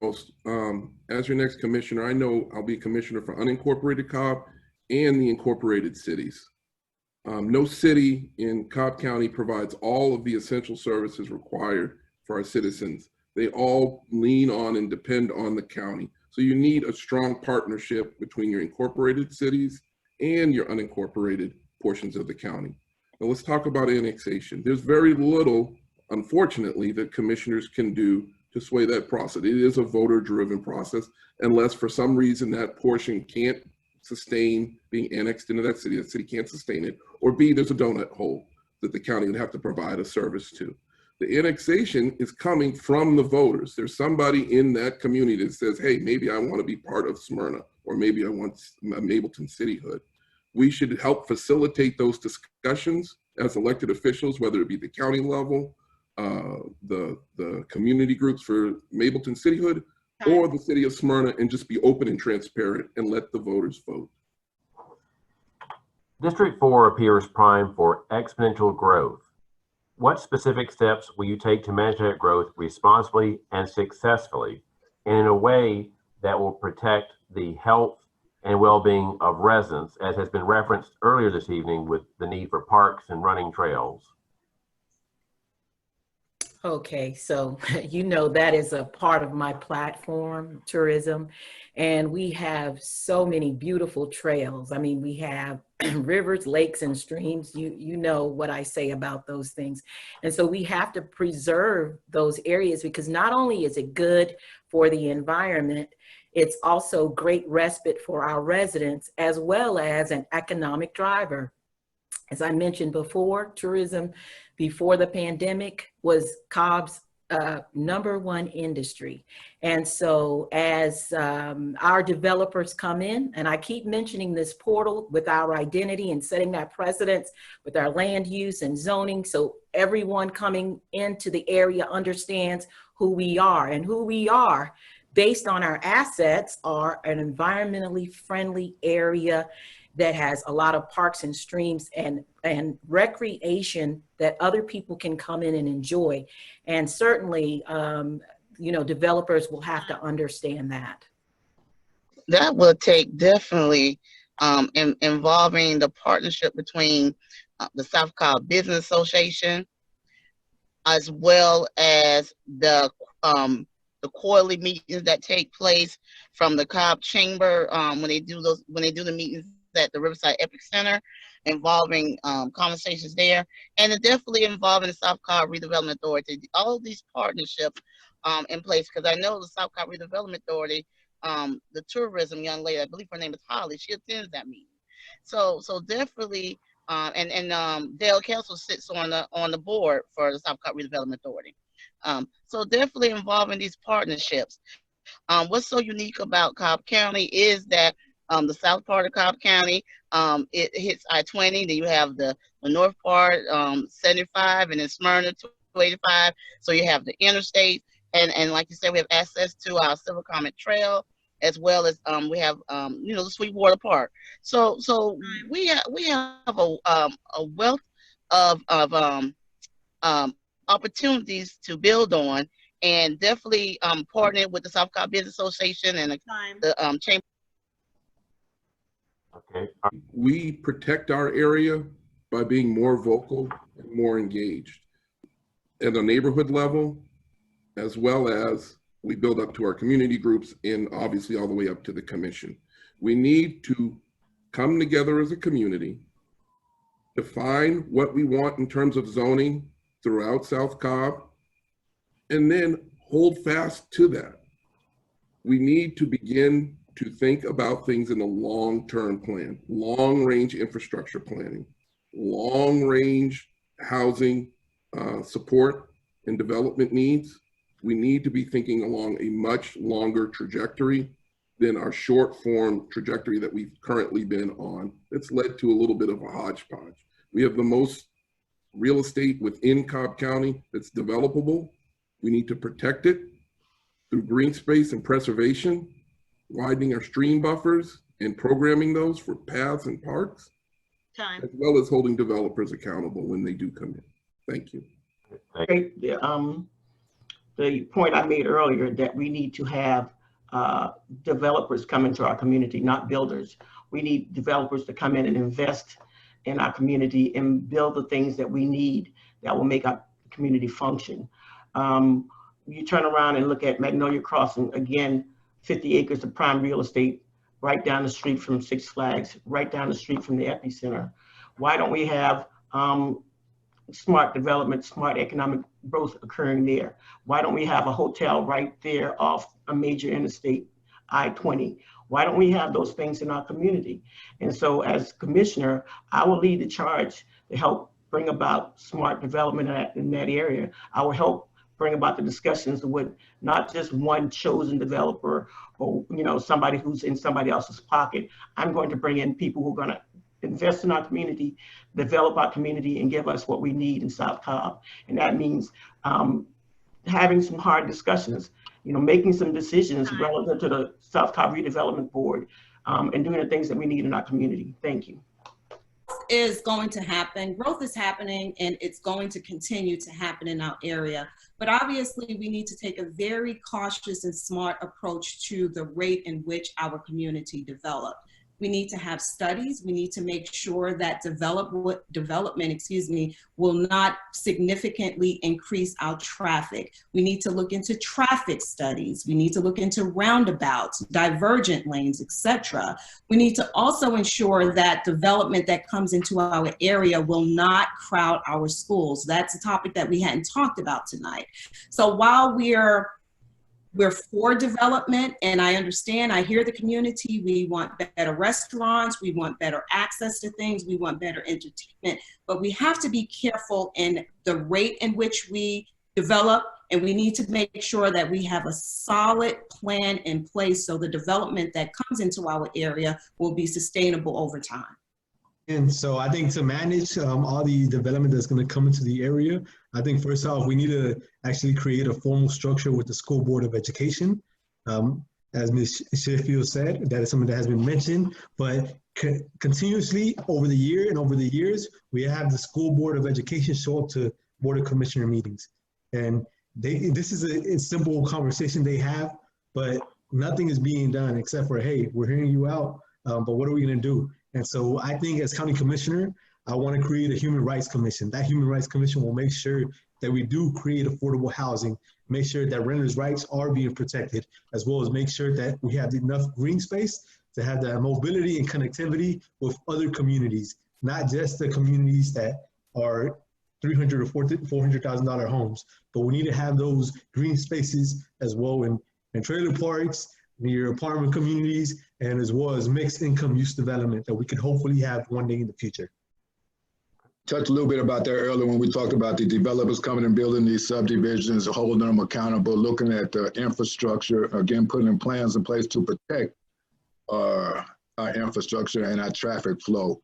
As your next commissioner, I know I'll be commissioner for unincorporated Cobb and the incorporated cities. No city in Cobb County provides all of the essential services required for our citizens. They all lean on and depend on the county. So you need a strong partnership between your incorporated cities and your unincorporated portions of the county. Now let's talk about annexation. There's very little, unfortunately, that commissioners can do to sway that process. It is a voter-driven process, unless for some reason that portion can't sustain being annexed into that city can't sustain it, or B, there's a donut hole that the county would have to provide a service to. The annexation is coming from the voters. There's somebody in that community that says, hey, maybe I want to be part of Smyrna, or maybe I want a Mableton cityhood. We should help facilitate those discussions as elected officials, whether it be the county level, the community groups for Mableton cityhood, or the city of Smyrna, and just be open and transparent and let the voters vote. District 4 appears primed for exponential growth. What specific steps will you take to manage that growth responsibly and successfully, and in a way that will protect the health and well-being of residents, as has been referenced earlier this evening with the need for parks and running trails? Okay, so you know that is a part of my platform, tourism, and we have so many beautiful trails. I mean, we have rivers, lakes, and streams. You know what I say about those things. And so we have to preserve those areas, because not only is it good for the environment, it's also great respite for our residents, as well as an economic driver. As I mentioned before, tourism before the pandemic was Cobb's #1 industry. And so as our developers come in, and I keep mentioning this portal with our identity and setting that precedence with our land use and zoning, so everyone coming into the area understands who we are, and who we are based on our assets are an environmentally friendly area that has a lot of parks and streams and recreation that other people can come in and enjoy. And certainly, you know, developers will have to understand that. That will take definitely involving the partnership between the South Cobb Business Association, as well as the quarterly meetings that take place from the Cobb Chamber when they do the meetings at the Riverside Epic Center, involving conversations there, and definitely involving the South Cobb Redevelopment Authority. All of these partnerships in place, because I know the South Cobb Redevelopment Authority, the tourism young lady, I believe her name is Holly, she attends that meeting. So definitely, and Dale Kelso sits on the board for the South Cobb Redevelopment Authority. So definitely involving these partnerships. What's so unique about Cobb County is that the south part of Cobb County, it hits I-20. Then you have the north part, 75, and then Smyrna, 285. So you have the interstate, and like you said, we have access to our Silver Comet Trail, as well as we have you know, the Sweetwater Park. So we have a wealth of opportunities to build on, and definitely partnering with the South Cobb Business Association and the Chamber. Okay. We protect our area by being more vocal and more engaged at a neighborhood level, as well as we build up to our community groups and obviously all the way up to the commission. We need to come together as a community, define what we want in terms of zoning throughout South Cobb, and then hold fast to that. We need to begin to think about things in a long-term plan, long-range infrastructure planning, long-range housing support and development needs. We need to be thinking along a much longer trajectory than our short-form trajectory that we've currently been on. It's led to a little bit of a hodgepodge. We have the most real estate within Cobb County that's developable. We need to protect it through green space and preservation, widening our stream buffers and programming those for paths and parks, as well as holding developers accountable when they do come in. Thank you. Okay, the point I made earlier that we need to have developers come into our community, not builders. We need developers to come in and invest in our community and build the things that we need that will make our community function. You turn around and look at Magnolia Crossing, again, 50 acres of prime real estate right down the street from Six Flags, right down the street from the epicenter. Why don't we have smart development, smart economic growth occurring there? Why don't we have a hotel right there off a major interstate, I-20? Why don't we have those things in our community? And so as commissioner, I will lead the charge to help bring about smart development in that area. I will help bring about the discussions with not just one chosen developer or somebody who's in somebody else's pocket. I'm going to bring in people who are going to invest in our community, develop our community, and give us what we need in South Cobb. And that means having some hard discussions, making some decisions relative to the South Cobb Redevelopment Board, and doing the things that we need in our community. Thank you. Is going to happen. Growth is happening, and it's going to continue to happen in our area. But obviously, we need to take a very cautious and smart approach to the rate in which our community develops. We need to have studies. We need to make sure that development, will not significantly increase our traffic. We need to look into traffic studies. We need to look into roundabouts, divergent lanes, etc. We need to also ensure that development that comes into our area will not crowd our schools. That's a topic that we hadn't talked about tonight. So while we're for development, and I understand, I hear the community, we want better restaurants, we want better access to things, we want better entertainment, but we have to be careful in the rate in which we develop, and we need to make sure that we have a solid plan in place so the development that comes into our area will be sustainable over time. And so I think to manage all the development that's going to come into the area, I think first off, we need to actually create a formal structure with the School Board of Education. As Ms. Sheffield said, that is something that has been mentioned, but continuously over the year and over the years, we have the School Board of Education show up to Board of Commissioner meetings. And this is a simple conversation they have, but nothing is being done except for, hey, we're hearing you out, but what are we going to do? And so I think as county commissioner, I want to create a human rights commission. That human rights commission will make sure that we do create affordable housing, make sure that renters' rights are being protected, as well as make sure that we have enough green space to have that mobility and connectivity with other communities, not just the communities that are $300,000 or $400,000 homes, but we need to have those green spaces as well in trailer parks, near apartment communities, and as well as mixed income use development that we could hopefully have one day in the future. Touched a little bit about that earlier when we talked about the developers coming and building these subdivisions, holding them accountable, looking at the infrastructure, again, putting plans in place to protect our infrastructure and our traffic flow.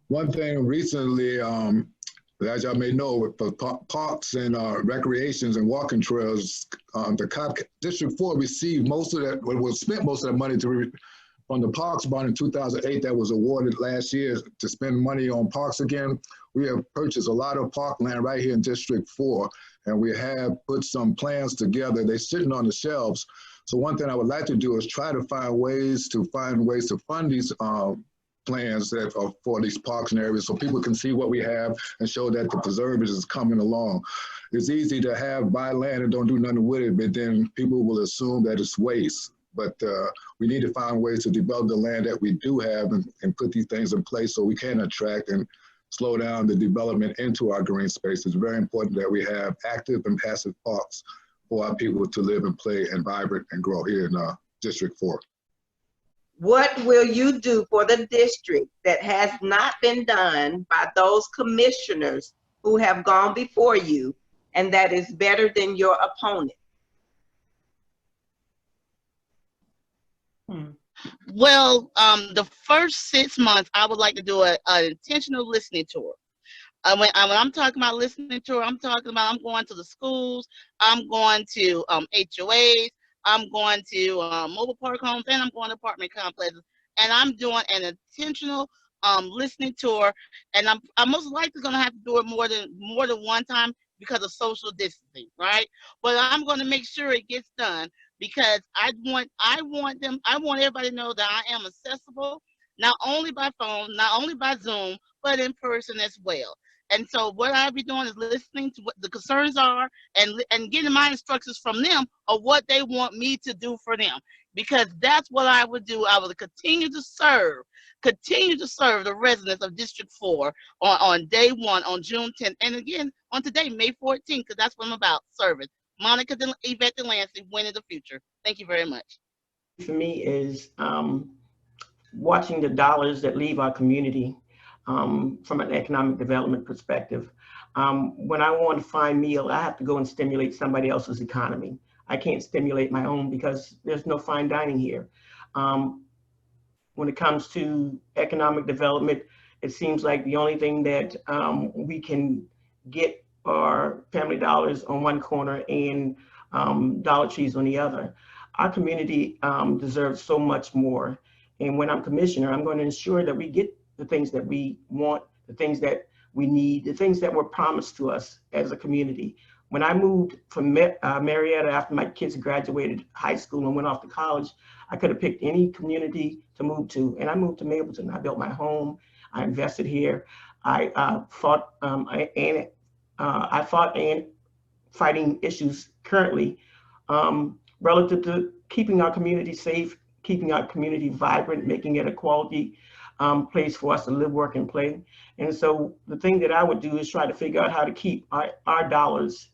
One thing recently, as y'all may know, for parks and recreations and walking trails, the Cobb District 4 received most of that, well, spent most of that money from the Parks Bond in 2008 that was awarded last year to spend money on parks again. We have purchased a lot of parkland right here in District 4, and we have put some plans together. They're sitting on the shelves. So one thing I would like to do is try to find ways to fund these plans that are for these parks and areas so people can see what we have and show that the preservation is coming along. It's easy to buy land and don't do nothing with it, but then people will assume that it's waste. But we need to find ways to develop the land that we do have and put these things in place so we can attract and slow down the development into our green space. It's very important that we have active and passive parks for our people to live and play and vibrate and grow here in District 4. What will you do for the district that has not been done by those commissioners who have gone before you and that is better than your opponent? Well, the first 6 months, I would like to do an intentional listening tour. When I'm talking about listening tour, I'm talking about I'm going to the schools, I'm going to HOAs, I'm going to mobile park homes, and I'm going to apartment complexes, and I'm doing an intentional listening tour. And I'm most likely going to have to do it more than one time because of social distancing, right? But I'm going to make sure it gets done because I want everybody to know that I am accessible, not only by phone, not only by Zoom, but in person as well. And so what I'll be doing is listening to what the concerns are and getting my instructions from them of what they want me to do for them. Because that's what I would do. I will continue to serve the residents of District 4 on day one, on June 10th. And again, on today, May 14th, because that's what I'm about, service. Monica Yvette Delancey, winning the future. Thank you very much. For me is watching the dollars that leave our community from an economic development perspective. When I want to find meal, I have to go and stimulate somebody else's economy. I can't stimulate my own because there's no fine dining here. When it comes to economic development, it seems like the only thing that we can get are Family Dollars on one corner and Dollar Trees on the other. Our community deserves so much more. And when I'm commissioner, I'm going to ensure that we get the things that we want, the things that we need, the things that were promised to us as a community. When I moved from Marietta after my kids graduated high school and went off to college, I could have picked any community to move to. And I moved to Mableton. I built my home. I invested here. I fought and fighting issues currently relative to keeping our community safe, keeping our community vibrant, making it a quality place for us to live, work, and play. And so the thing that I would do is try to figure out how to keep our dollars